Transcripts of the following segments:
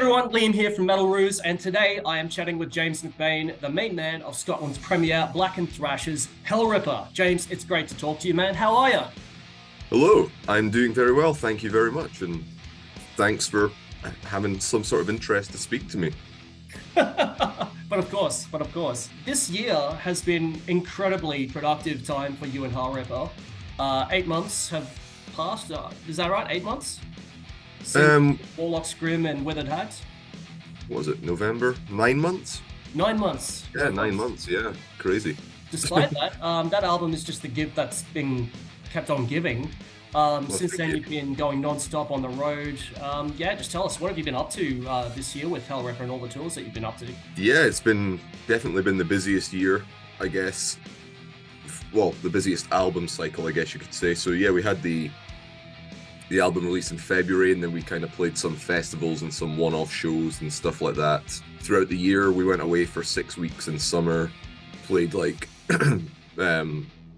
everyone, Liam here from Metal Roos, and today I am chatting with James McBain, the main man of Scotland's premier blackened thrashers, HELLRIPPER. James, it's great to talk to you, man. How are you? Hello, I'm doing very well, thank you very much, and thanks for having some sort of interest to speak to me. But of course, this year has been incredibly productive time for you and HELLRIPPER. 8 months have passed. Is that right? 8 months? Since Warlocks Grim and Withered Hags? What was it, November? 9 months? 9 months. Yeah, 9 months, yeah. Crazy. Despite that, that album is just the gift that's been kept on giving. Since then, you've been going non-stop on the road. Yeah, just tell us, what have you been up to this year with HELLRIPPER and all the tours that you've been up to? Yeah, it's definitely been the busiest year, I guess. Well, the busiest album cycle, I guess you could say. So yeah, we had the album released in February, and then we kind of played some festivals and some one-off shows and stuff like that. Throughout the year, we went away for 6 weeks in summer, played like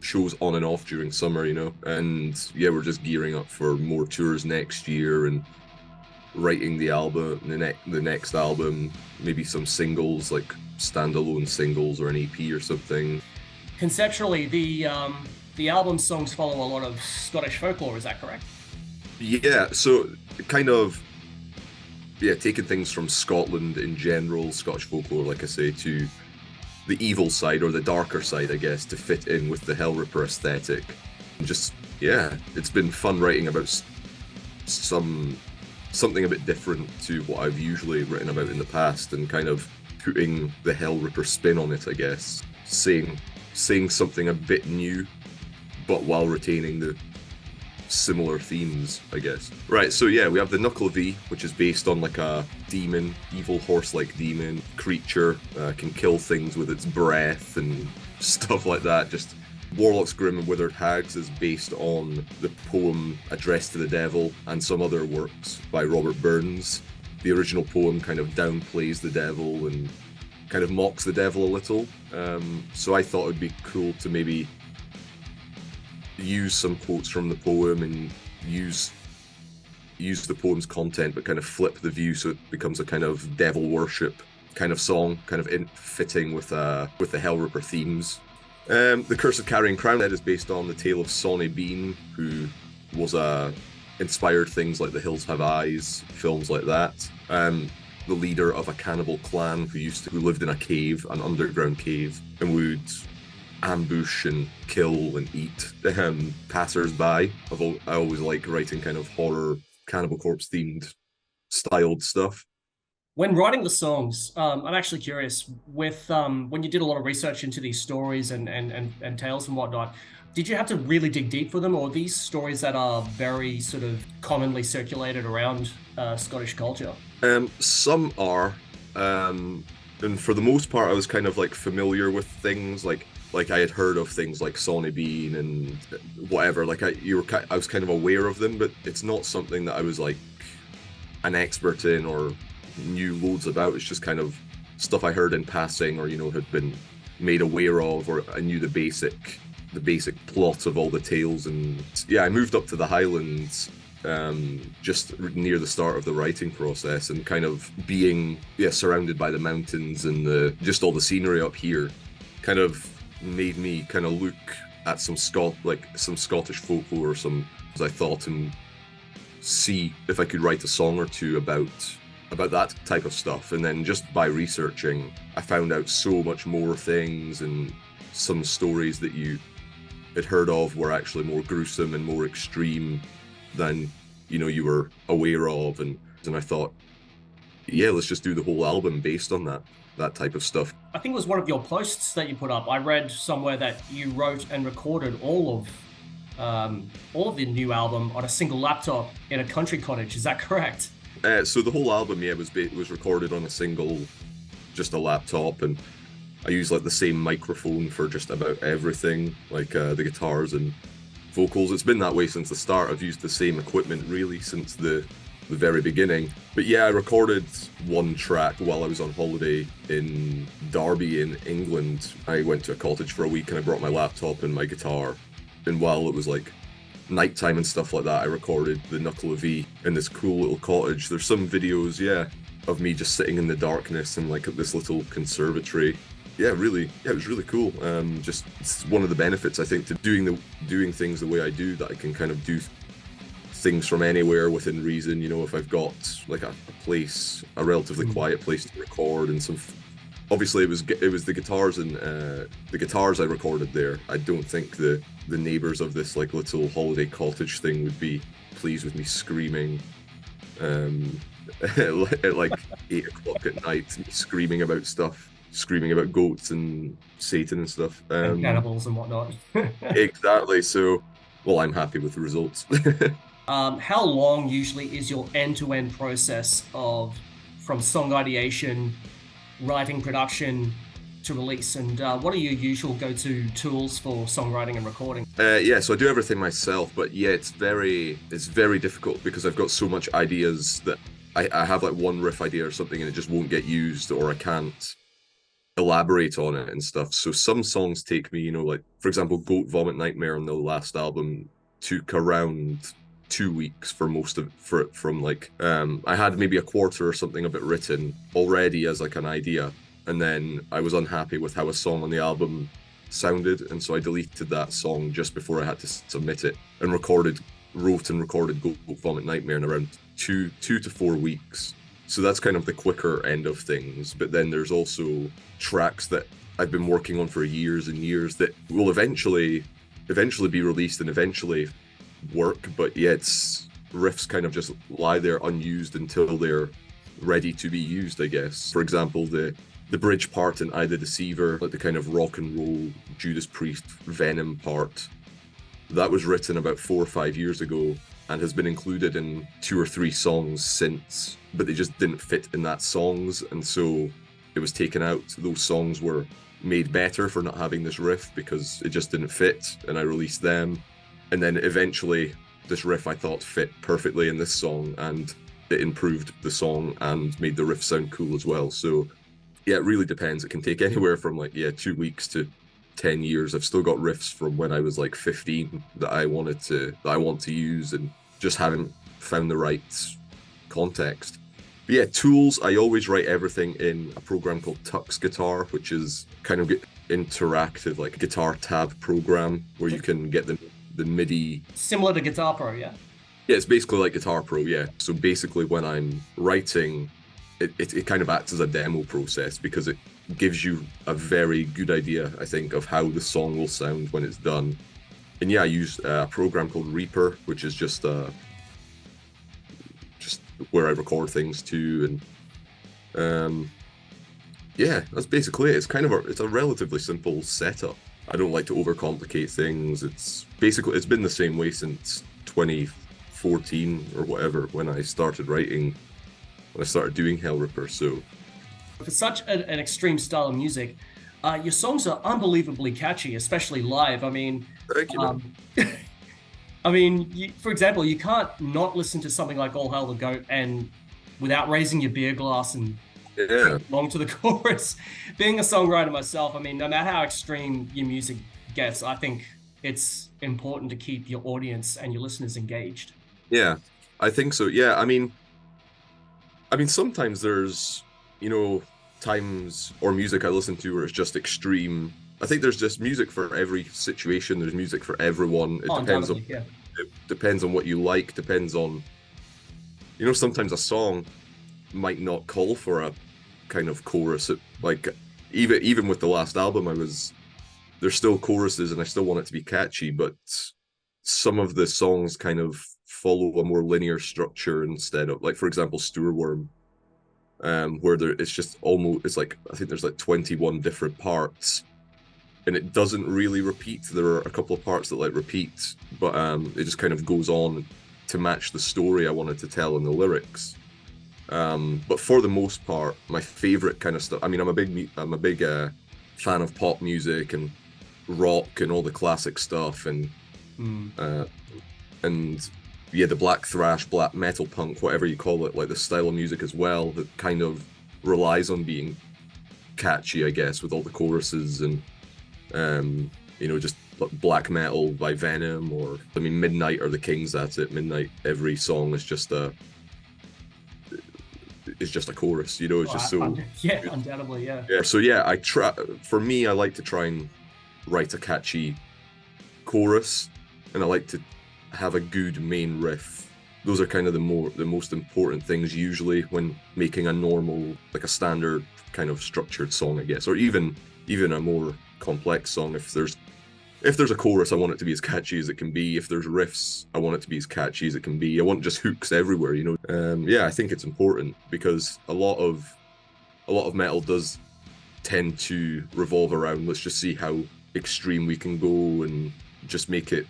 shows on and off during summer, you know, and yeah, we're just gearing up for more tours next year and writing the album, the next album, maybe some singles, like standalone singles or an EP or something. Conceptually, the album songs follow a lot of Scottish folklore, is that correct? Yeah, so kind of, yeah, taking things from Scotland in general, Scottish folklore, like I say, to the evil side or the darker side, I guess, to fit in with the HELLRIPPER aesthetic. Just, yeah, it's been fun writing about something a bit different to what I've usually written about in the past, and kind of putting the HELLRIPPER spin on it, I guess. Saying something a bit new, but while retaining the similar themes, I guess. Right, so yeah, we have the Knuckle V, which is based on like a demon, evil horse-like demon creature, can kill things with its breath and stuff like that. Just Warlocks Grim Withered Hags is based on the poem Address to the Devil and some other works by Robert Burns. The original poem kind of downplays the devil and kind of mocks the devil a little. So I thought it'd be cool to maybe use some quotes from the poem and use the poem's content, but kind of flip the view so it becomes a kind of devil worship kind of song, kind of fitting with the HELLRIPPER themes. The Curse of Carrying Crown is based on the tale of Sonny Bean, who was inspired things like The Hills Have Eyes, films like that. The leader of a cannibal clan who lived in a cave, an underground cave, and would ambush and kill and eat passers-by. I always like writing kind of horror, Cannibal Corpse themed styled stuff. When writing the songs, I'm actually curious, with when you did a lot of research into these stories and tales and whatnot, did you have to really dig deep for them, or are these stories that are very sort of commonly circulated around Scottish culture? Some are, and for the most part I was kind of like familiar with things like I had heard of things like Sonny Bean and whatever, like I was kind of aware of them, but it's not something that I was like an expert in or knew loads about. It's just kind of stuff I heard in passing, or, you know, had been made aware of, or I knew the basic plot of all the tales. And yeah, I moved up to the Highlands just near the start of the writing process, and kind of being surrounded by the mountains and just all the scenery up here kind of made me kind of look at some Scottish folklore, as I thought, and see if I could write a song or two about that type of stuff. And then just by researching, I found out so much more things, and some stories that you had heard of were actually more gruesome and more extreme than, you know, you were aware of. And I thought, yeah, let's just do the whole album based on that type of stuff. I think it was one of your posts that you put up. I read somewhere that you wrote and recorded all of the new album on a single laptop in a country cottage. Is that correct? So the whole album, yeah, was recorded on just a laptop, and I use like the same microphone for just about everything, like the guitars and vocals. It's been that way since the start. I've used the same equipment really since the very beginning. But yeah, I recorded one track while I was on holiday in Derby in England. I went to a cottage for a week, and I brought my laptop and my guitar, and while it was like nighttime and stuff like that, I recorded the Knuckle V in this cool little cottage. There's some videos, yeah, of me just sitting in the darkness in like this little conservatory. Yeah, really, yeah, it was really cool. Just it's one of the benefits I think to doing things the way I do, that I can kind of do things from anywhere within reason. You know, if I've got like a place, a relatively quiet place to record, and some. Obviously, it was the guitars and the guitars I recorded there. I don't think the neighbors of this like little holiday cottage thing would be pleased with me screaming at like 8 o'clock at night, screaming about stuff, screaming about goats and Satan and stuff. And cannibals and whatnot. Exactly. So, well, I'm happy with the results. How long usually is your end-to-end process of from song ideation, writing, production to release? And what are your usual go-to tools for songwriting and recording? Yeah, so I do everything myself, but yeah, it's very difficult because I've got so much ideas that I have like one riff idea or something and it just won't get used, or I can't elaborate on it and stuff. So some songs take me, you know, like for example, Goat Vomit Nightmare on the last album took around 2 weeks for most of from like I had maybe a quarter or something of it written already as like an idea, and then I was unhappy with how a song on the album sounded, and so I deleted that song just before I had to submit it, and wrote and recorded Goat Vomit Nightmare in around 2 to 4 weeks. So that's kind of the quicker end of things. But then there's also tracks that I've been working on for years and years that will eventually be released and eventually work, but yeah, it's riffs kind of just lie there unused until they're ready to be used, I guess. For example, the bridge part in I the Deceiver, like the kind of rock and roll Judas Priest Venom part, that was written about 4 or 5 years ago and has been included in 2 or 3 songs since, but they just didn't fit in that songs, and so it was taken out. Those songs were made better for not having this riff because it just didn't fit, and I released them. And then eventually this riff I thought fit perfectly in this song, and it improved the song and made the riff sound cool as well. So yeah, it really depends. It can take anywhere from like 2 weeks to 10 years. I've still got riffs from when I was like 15 that I want to use and just haven't found the right context. But yeah, tools, I always write everything in a program called Tux Guitar, which is kind of interactive, like guitar tab program where you can get the MIDI. Similar to Guitar Pro, yeah? Yeah, it's basically like Guitar Pro, yeah. So basically when I'm writing, it kind of acts as a demo process because it gives you a very good idea, I think, of how the song will sound when it's done. And yeah, I use a program called Reaper, which is just where I record things to, and yeah, that's basically it. It's kind of it's a relatively simple setup. I don't like to overcomplicate things. It's been the same way since 2014 or whatever, when I started writing, when I started doing HELLRIPPER. So for such an extreme style of music, your songs are unbelievably catchy, especially live. I mean, thank you. I mean, for example, you can't not listen to something like All Hail the Goat and without raising your beer glass and along to the chorus. Being a songwriter myself, I mean, no matter how extreme your music gets, I think it's important to keep your audience and your listeners engaged. Yeah, I think so. Yeah, I mean, sometimes there's, you know, times or music I listen to where it's just extreme. I think there's just music for every situation. There's music for everyone. It depends on what you like. Depends on, you know, sometimes a song might not call for a kind of chorus. Like even with the last album, there's still choruses and I still want it to be catchy, but some of the songs kind of follow a more linear structure instead of, like, for example, Stoorworm, where it's like, I think there's like 21 different parts and it doesn't really repeat. There are a couple of parts that like repeat, but it just kind of goes on to match the story I wanted to tell in the lyrics. But for the most part, my favorite kind of stuff, I mean, I'm a big fan of pop music and rock and all the classic stuff, and yeah, the black thrash, black metal, punk, whatever you call it, like the style of music as well, that kind of relies on being catchy, I guess, with all the choruses, and you know, just black metal by Venom, or I mean, Midnight are the kings at it. Midnight, every song is just is just a chorus, you know. It's just so yeah, undoubtedly, yeah. yeah. So yeah, I try. For me, I like to try and write a catchy chorus, and I like to have a good main riff. Those are kind of the most important things usually when making a normal, like a standard kind of structured song, I guess, or even a more complex song. If there's a chorus, I want it to be as catchy as it can be. If there's riffs, I want it to be as catchy as it can be. I want just hooks everywhere, you know. Yeah, I think it's important because a lot of metal does tend to revolve around, let's just see how extreme we can go and just make it,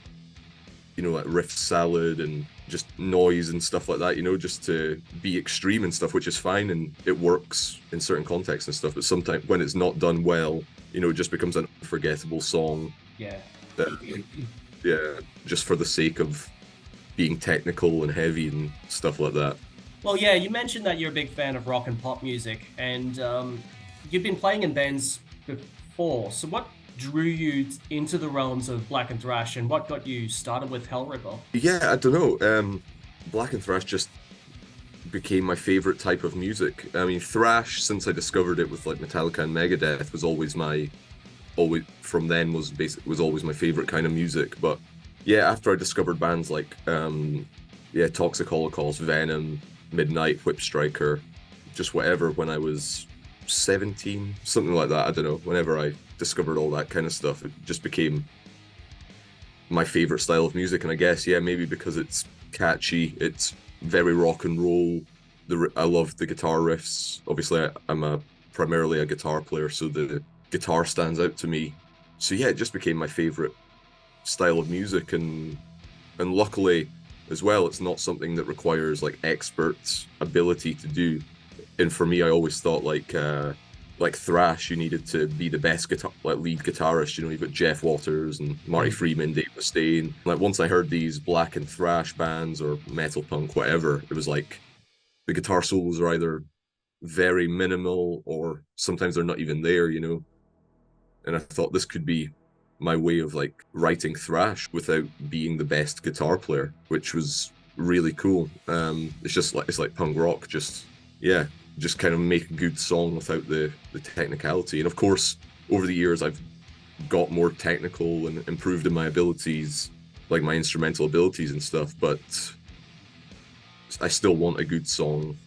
you know, like riff salad and just noise and stuff like that, you know, just to be extreme and stuff, which is fine and it works in certain contexts and stuff. But sometimes when it's not done well, you know, it just becomes an unforgettable song. Yeah. Yeah, just for the sake of being technical and heavy and stuff like that. Well, yeah, you mentioned that you're a big fan of rock and pop music, and you've been playing in bands before. So what drew you into the realms of black and thrash, and what got you started with HELLRIPPER? Yeah, I don't know. Black and thrash just became my favorite type of music. I mean, thrash, since I discovered it with like Metallica and Megadeth, was always always my favorite kind of music. But yeah, after I discovered bands like Toxic Holocaust, Venom, Midnight, Whip Striker, just whatever, when I was 17, something like that, I don't know, whenever I discovered all that kind of stuff, it just became my favorite style of music. And I guess, yeah, maybe because it's catchy, it's very rock and roll. I love the guitar riffs. Obviously, I'm primarily a guitar player, so the guitar stands out to me. So yeah, it just became my favorite style of music, and luckily as well, it's not something that requires like experts ability to do. And for me, I always thought like thrash, you needed to be the best lead guitarist. You know, you've got Jeff Waters and Marty Friedman, Dave Mustaine. Like once I heard these black and thrash bands or metal punk, whatever, it was like the guitar solos are either very minimal or sometimes they're not even there, you know. And I thought this could be my way of like writing thrash without being the best guitar player, which was really cool. It's like punk rock, just kind of make a good song without the technicality. And of course, over the years, I've got more technical and improved in my abilities, like my instrumental abilities and stuff. But I still want a good song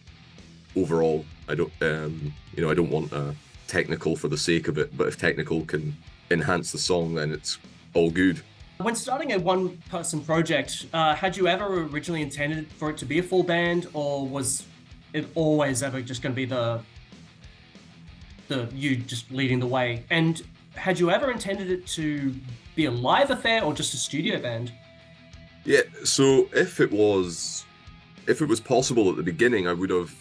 overall. I don't want a technical for the sake of it. But if technical can enhance the song, then it's all good. When starting a one-person project, had you ever originally intended for it to be a full band, or was it always ever just going to be the you just leading the way? And had you ever intended it to be a live affair or just a studio band? Yeah, so if it was possible at the beginning, I would have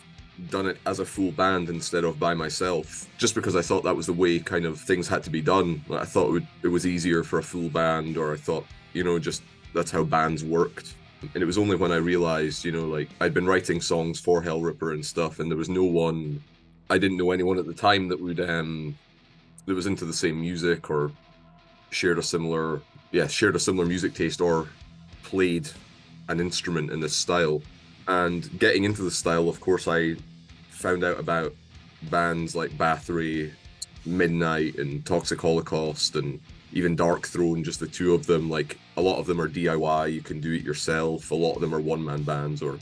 done it as a full band instead of by myself, just because I thought that was the way kind of things had to be done. Like, I thought it was easier for a full band, or I thought, you know, just that's how bands worked. And it was only when I realized, you know, like I'd been writing songs for HELLRIPPER and stuff, and there was no one, I didn't know anyone at the time that would that was into the same music or shared a similar music taste or played an instrument in this style. And getting into the style, of course, I found out about bands like Bathory, Midnight, and Toxic Holocaust, and even Dark Throne, just the two of them. Like, a lot of them are DIY, you can do it yourself. A lot of them are one-man bands, or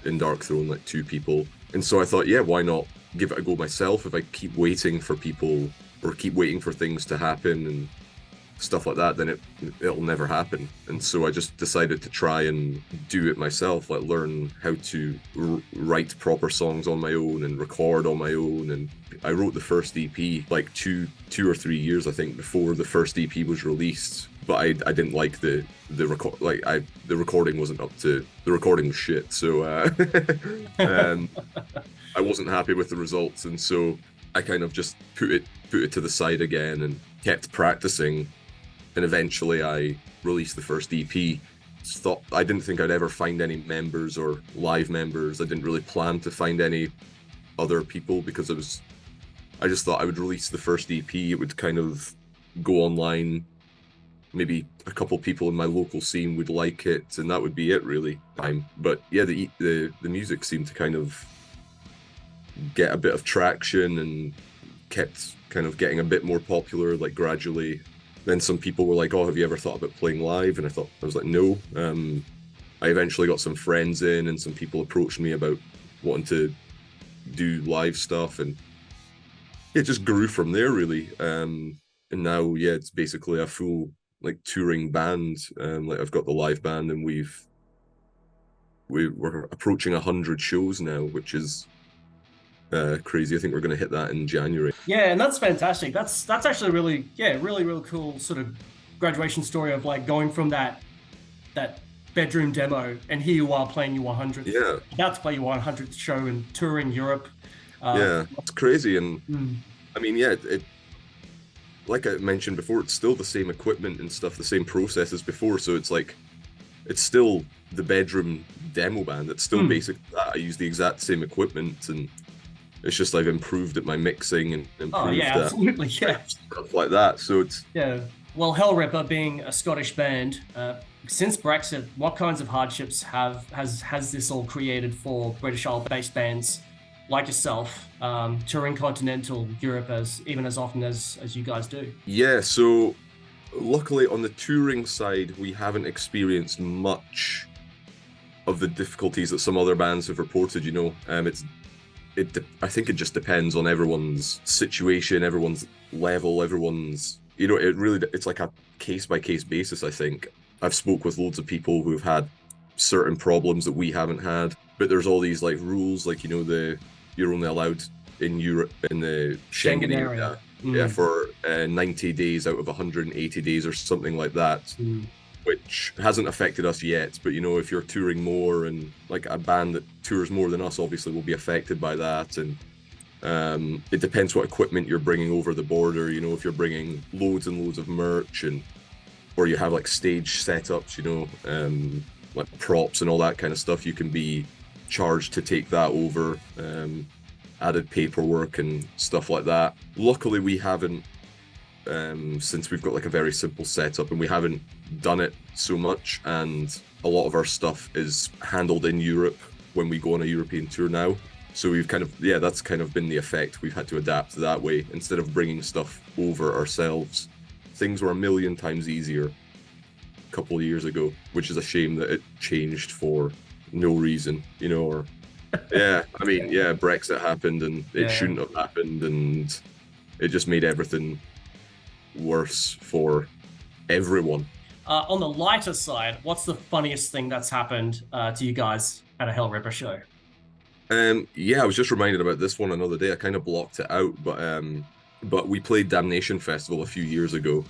in Dark Throne, like 2 people. And so I thought, yeah, why not give it a go myself? If I keep waiting for people or keep waiting for things to happen and stuff like that, then it'll never happen. And so I just decided to try and do it myself, like learn how to write proper songs on my own and record on my own. And I wrote the first EP like two or 3 years, I think, before the first EP was released. But I didn't like the recording wasn't up to, the recording was shit. So I wasn't happy with the results, and so I kind of just put it to the side again and kept practicing. And eventually I released the first EP. I didn't think I'd ever find any members or live members. I didn't really plan to find any other people, because I just thought I would release the first EP. It would kind of go online. Maybe a couple people in my local scene would like it, and that would be it, really. But yeah, the music seemed to kind of get a bit of traction and kept kind of getting a bit more popular, like gradually. Then some people were like, "Oh, have you ever thought about playing live?" And I was like, "No." I eventually got some friends in, and some people approached me about wanting to do live stuff, and it just grew from there, really. And now, yeah, it's basically a full like touring band. Like I've got the live band, and we're approaching 100 shows now, which is crazy. I think we're going to hit that in January. Yeah, and that's fantastic. That's actually really, yeah, really cool sort of graduation story of like going from that bedroom demo, and here you are playing your 100th, Yeah, about to play your 100th show and touring Europe. yeah, it's crazy. And Mm. I mean, yeah, it like I mentioned before, it's still the same equipment and stuff, the same process as before. So it's like, it's still the bedroom demo band. It's still basic. I use the exact same equipment, and it's just I've improved at my mixing and improved Oh yeah, absolutely, yeah. stuff like that. So it's Yeah. Well, HELLRIPPER being a Scottish band, since Brexit, what kinds of hardships has this all created for British Isle-based bands like yourself, touring continental Europe even as often as you guys do? yeah. So luckily on the touring side, we haven't experienced much of the difficulties that some other bands have reported. You know, I think it just depends on everyone's situation, everyone's level, everyone's, you know, it's like a case by case basis. I think I've spoke with loads of people who've had certain problems that we haven't had, but there's all these like rules, like, you know, you're only allowed in Europe in the Schengen area, yeah, for 90 days out of 180 days or something like that. Which hasn't affected us yet, but you know, if you're touring more, and like a band that tours more than us obviously will be affected by that. And it depends what equipment you're bringing over the border. You know, if you're bringing loads and loads of merch, or you have like stage setups, you know, like props and all that kind of stuff, you can be charged to take that over, added paperwork and stuff like that. Luckily we haven't, since we've got like a very simple setup, and we haven't done it so much, and a lot of our stuff is handled in Europe when we go on a European tour now. So we've kind of, yeah, that's kind of been the effect. We've had to adapt that way instead of bringing stuff over ourselves. Things were a million times easier a couple of years ago, which is a shame that it changed for no reason, you know. Or yeah, I mean, yeah, Brexit happened, and it shouldn't have happened, and it just made everything worse for everyone. On the lighter side, what's the funniest thing that's happened to you guys at a HELLRIPPER show? Yeah, I was just reminded about this one another day. I kind of blocked it out, but we played Damnation Festival a few years ago,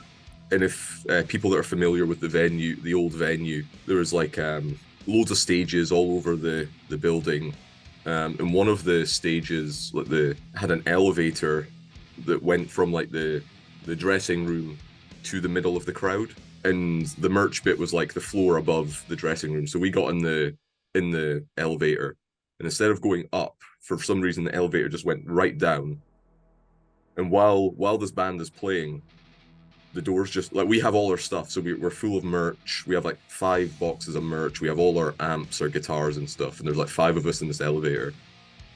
and if people that are familiar with the venue, the old venue, there was like loads of stages all over the building, and one of the stages had an elevator that went from like the dressing room to the middle of the crowd, and the merch bit was like the floor above the dressing room. So we got in the elevator, and instead of going up, for some reason the elevator just went right down. And while this band is playing, the doors just, like, we have all our stuff, so we're full of merch. We have like 5 boxes of merch. We have all our amps, our guitars and stuff, and there's like 5 of us in this elevator,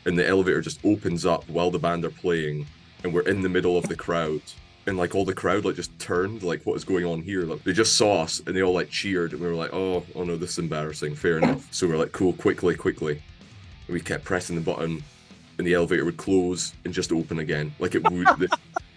and the elevator just opens up while the band are playing, and we're in the middle of the crowd. And like all the crowd like just turned, like, what is going on here? Like, they just saw us and they all like cheered, and we were like, oh no, this is embarrassing. Fair enough. So we're like, cool, quickly. And we kept pressing the button, and the elevator would close and just open again. Like it would.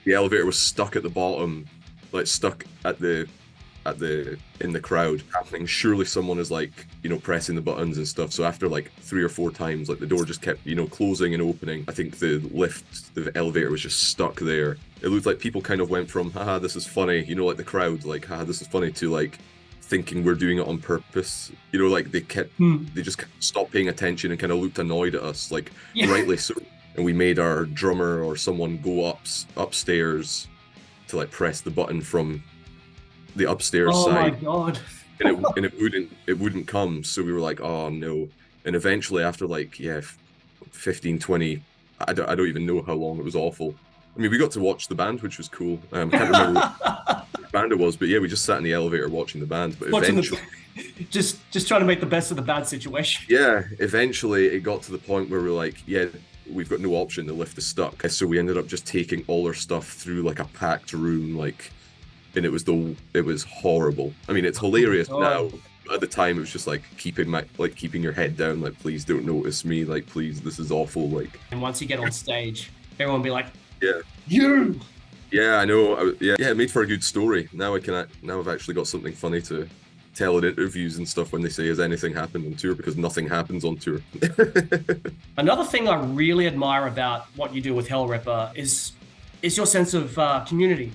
The elevator was stuck at the bottom, like stuck in the crowd happening. Surely someone is like, you know, pressing the buttons and stuff. So after like 3 or 4 times, like the door just kept, you know, closing and opening. I think the elevator was just stuck there. It looked like people kind of went from, haha, this is funny, you know, like the crowd, like, haha, this is funny, to like thinking we're doing it on purpose. You know, like they just stopped paying attention and kind of looked annoyed at us, like, rightly so. And we made our drummer or someone go upstairs to like press the button from the upstairs side. Oh my god. and it wouldn't come. So we were like, oh no. And eventually after like 15, 20, I don't even know how long, it was awful. I mean, we got to watch the band, which was cool. Can't remember what band it was, but yeah, we just sat in the elevator watching the band. But eventually, just trying to make the best of the bad situation. Yeah, eventually it got to the point where we're like, yeah, we've got no option. The lift is stuck. So we ended up just taking all our stuff through like a packed room, like, and it was horrible. I mean, it's hilarious now. At the time, it was just like keeping your head down, like, please don't notice me, like, please, this is awful, like. And once you get on stage, everyone will be like, yeah, you. Yeah, I know. Yeah, it made for a good story. Now I've actually got something funny to tell in interviews and stuff when they say, has anything happened on tour? Because nothing happens on tour. Another thing I really admire about what you do with HELLRIPPER is your sense of community.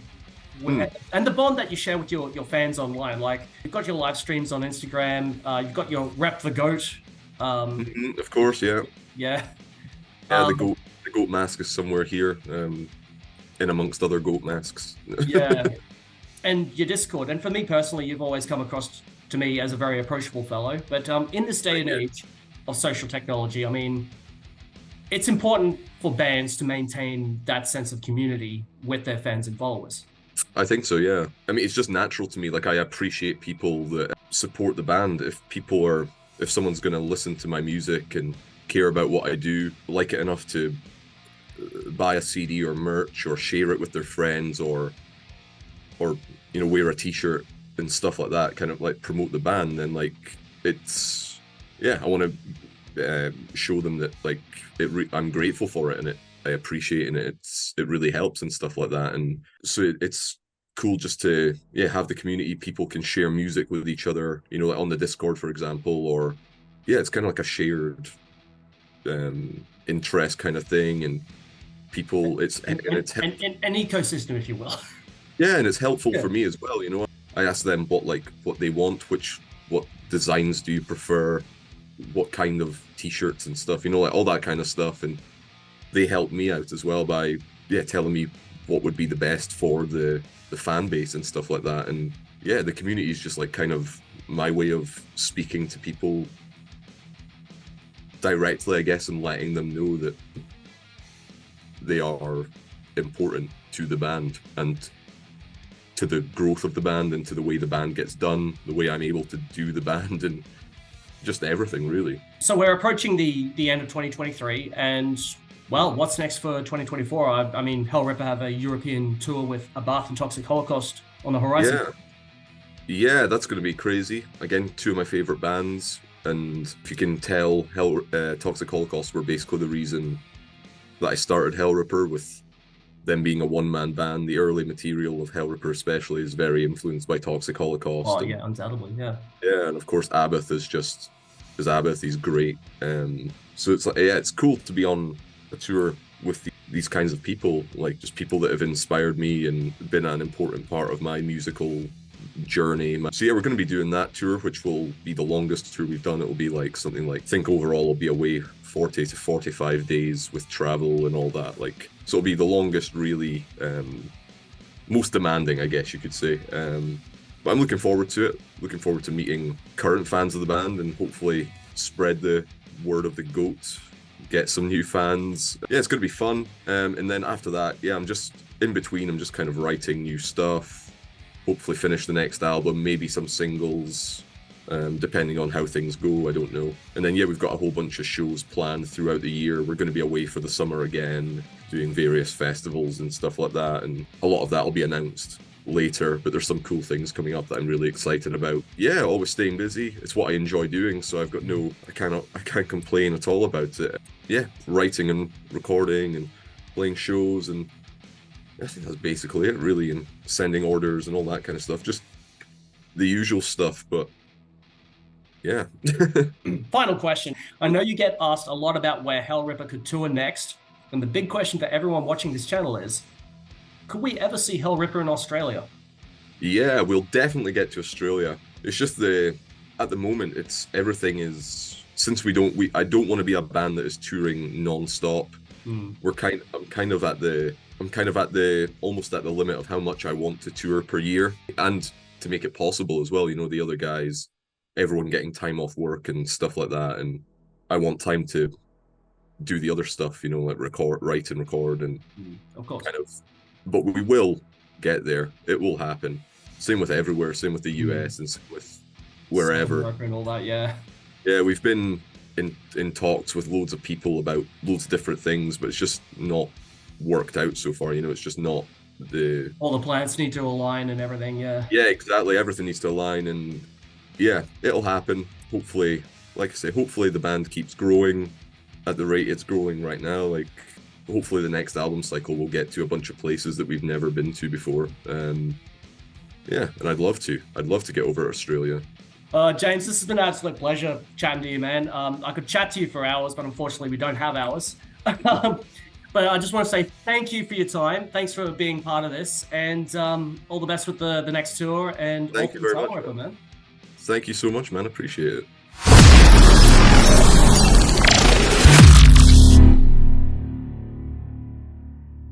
And the bond that you share with your fans online. Like, you've got your live streams on Instagram, you've got your Rep the Goat. Of course, yeah. Yeah. Yeah, the goat mask is somewhere here, in amongst other goat masks. Yeah. And your Discord. And for me personally, you've always come across to me as a very approachable fellow. But in this day and age of social technology, I mean, it's important for bands to maintain that sense of community with their fans and followers. I think so, yeah. I mean, it's just natural to me. Like, I appreciate people that support the band. If someone's going to listen to my music and care about what I do, like it enough to buy a CD or merch or share it with their friends or you know, wear a t-shirt and stuff like that, kind of like promote the band, then like it's, yeah, I want to show them that like I'm grateful for it and I appreciate it. It really helps and stuff like that. And so it's cool just to have the community. People can share music with each other, you know, like on the Discord, for example, or it's kind of like a shared interest kind of thing. And people, it's an ecosystem, if you will. Yeah, and it's helpful for me as well. You know, I ask them what they want, what designs do you prefer, what kind of t-shirts and stuff, you know, like all that kind of stuff. And they help me out as well by telling me what would be the best for the fan base and stuff like that. And the community is just like kind of my way of speaking to people directly, I guess, and letting them know that they are important to the band and to the growth of the band and to the way the band gets done, the way I'm able to do the band, and just everything, really. So we're approaching the end of 2023, and well, what's next for 2024? I mean, HELLRIPPER have a European tour with Abath and Toxic Holocaust on the horizon. Yeah, that's going to be crazy. Again, two of my favorite bands, and if you can tell, Toxic Holocaust were basically the reason that I started HELLRIPPER, with them being a one-man band. The early material of HELLRIPPER especially is very influenced by Toxic Holocaust. Oh, yeah, undoubtedly, yeah. Yeah, and of course Abath is Abath, he's great. So it's like, it's cool to be on a tour with these kinds of people, like just people that have inspired me and been an important part of my musical journey. So we're going to be doing that tour, which will be the longest tour we've done. It will be like something like, I think overall will be away 40 to 45 days with travel and all that. Like, so it'll be the longest, really, most demanding, I guess you could say. But I'm looking forward to it. Looking forward to meeting current fans of the band and hopefully spread the word of the goat, get some new fans. Yeah, it's going to be fun. And then after that, I'm just in between. I'm just kind of writing new stuff. Hopefully finish the next album, maybe some singles, depending on how things go, I don't know. And then we've got a whole bunch of shows planned throughout the year. We're going to be away for the summer again, doing various festivals and stuff like that, and a lot of that will be announced later, but there's some cool things coming up that I'm really excited about. Always staying busy. It's what I enjoy doing, so I've got I can't complain at all about it. Writing and recording and playing shows, and I think that's basically it, really, and sending orders and all that kind of stuff. Just the usual stuff, but yeah. Final question. I know you get asked a lot about where HELLRIPPER could tour next, and the big question for everyone watching this channel is, could we ever see HELLRIPPER in Australia? Yeah, we'll definitely get to Australia. It's just at the moment, everything is, since I don't want to be a band that is touring non-stop. I'm kind of at the almost at the limit of how much I want to tour per year, and to make it possible as well, you know, the other guys, everyone getting time off work and stuff like that, and I want time to do the other stuff, you know, like write and record, and of course, but we will get there. It will happen. Same with everywhere. Same with the US and same with wherever. And all that, yeah. Yeah, we've been in talks with loads of people about loads of different things, but it's just not worked out so far. You know, it's just not the All the planets need to align and everything. Yeah. yeah, exactly. Everything needs to align, and yeah, it'll happen. Hopefully, like I say, hopefully the band keeps growing at the rate it's growing right now. Like, hopefully the next album cycle will get to a bunch of places that we've never been to before. Yeah, and I'd love to. I'd love to get over to Australia. James, this has been an absolute pleasure chatting to you, man. I could chat to you for hours, but unfortunately we don't have hours. But I just want to say thank you for your time. Thanks for being part of this, and all the best with the next tour and Thank all you the very time much, work, man. Thank you so much, man. Appreciate it.